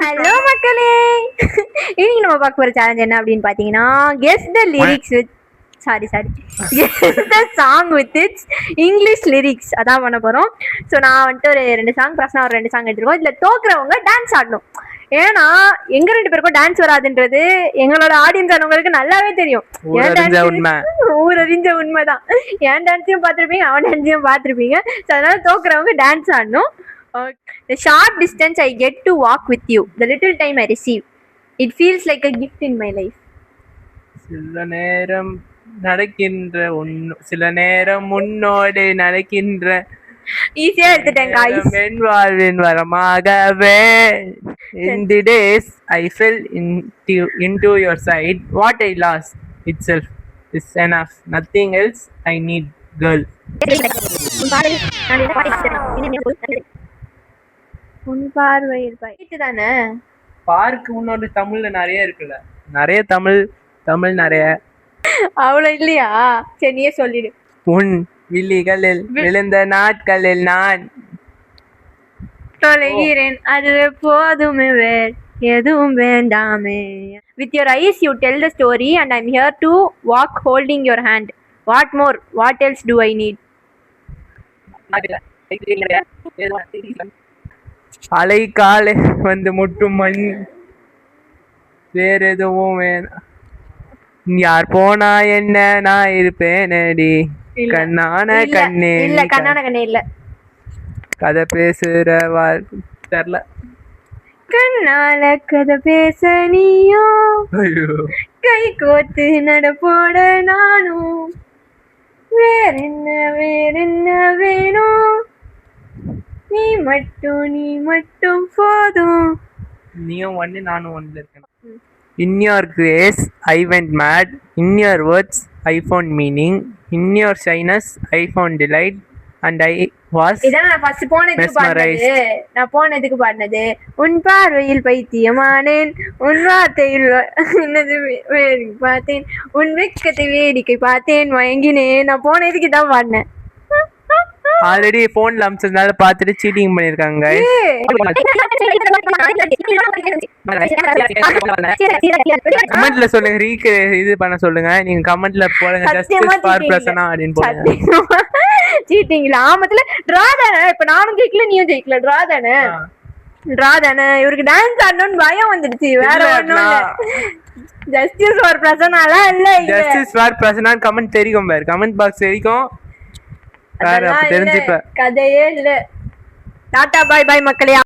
Hello மக்களே, இன்னைக்கு நம்ம பார்க்க போற சேலஞ்ச் என்ன அப்படின்னு பாத்தீங்கன்னா guess the lyrics with guess the song with it's English lyrics அதான் பண்ண போறோம். ஸோ நான் வந்துட்டு ஒரு 2 சாங், பிரச்சனை ஒரு 2 சாங் எடுத்துருக்கோம். இதுல தோக்குறவங்க டான்ஸ் ஆடணும். ஏன்னா எங்க 2 பேருக்கும் டான்ஸ் வராதுன்றது எங்களோட ஆடியன்ஸ் ஆனவங்களுக்கு நல்லாவே தெரியும். ஊரறிஞ்ச உண்மைதான். என் டான்ஸையும் பார்த்துருப்பீங்க, அவன் டான்ஸையும் பார்த்துருப்பீங்க. ஸோ அதனால தோக்குறவங்க டான்ஸ் ஆடணும். The short distance I get to walk with you, the little time I receive, it feels like a gift in my life. சில நேரம் நடக்கின்ற சில நேரம் முன்னோடு நடக்கின்ற ஈஸியா எடுத்துட்டேன் guys. என் வாழ்வின் வரமாகவே in the days I fell into your side, what I lost itself is enough, nothing else I need, girl. உன் பார்வையில் தானே பார்க்கு முன்னோட தமிழ்ல நிறைய இருக்குல்ல, நிறைய தமிழ் நிறைய அவ்வளவு இல்லையா? சரி நீயே சொல்லிடு. உன் விழிகளில் விழுந்த நாட்களில் நான் தொலைகிறேன், அது போதுமே, வேறு எதுவும் வேண்டாமே. With your eyes you tell the story and I'm here to walk holding your hand. What more? What else do I need? அலை காலை வந்து முட்டும் மண், வேற எதுவும் வேணாம், யார் போனா என்ன நான் இருப்பேனடி, கண்ணான கண்ணே. இல்ல கண்ணான கண்ணே இல்ல, கதை பேசுற தெரியல. கண்ணால கதை பேச நீயோ, கை கோத்து நடப்போட நானும், வேறென்ன வேணும், நீ மட்டும் போதும். நீயும் ஒண்ணு நானும் ஒண்ணுல இருக்கேன். In your grace I went mad, in your words I found meaning, in your shyness I found delight and I was இதான் நான் ஃபர்ஸ்ட் போனதுக்கு பாடினது. உன் பார்வையில் பைத்தியமானேன், உன் வார்த்தையில் என்னது பார்த்தேன், உன் வெட்கத்தை வேடிக்கை பார்த்தேன், மயங்கினேன். நான் போனதுக்கு தான் பாடினேன். ஆல்ரெடி போன்ல அம்சதுனால பார்த்துட்டு சீட்டிங் பண்ணிருக்காங்க. கமெண்ட்ல சொல்லுங்க, இது பண்ண சொல்லுங்க. நீங்க கமெண்ட்ல போடுங்க ஜஸ்டிஸ் ஃபார் பிரசன்னா அப்படினு போடுங்க. சீட்டிங் இல்ல, ஆமத்துல டிரா தானே. இப்ப நானும் ஜெயிக்கல நீயும் ஜெயிக்கல, டிரா தானே. இவருக்கு டான்ஸ் ஆடணும்னு பயம் வந்துடுச்சு, வேற ஒண்ணும் இல்ல. ஜஸ்டிஸ் ஃபார் பிரசன்னால இல்ல, ஜஸ்டிஸ் ஃபார் பிரசன்னா கமெண்ட் தெரியும் பாரு, கமெண்ட் பாக்ஸ் தெரியும். கதையே இல்ல. டாடா பாய் பாய் மக்களே.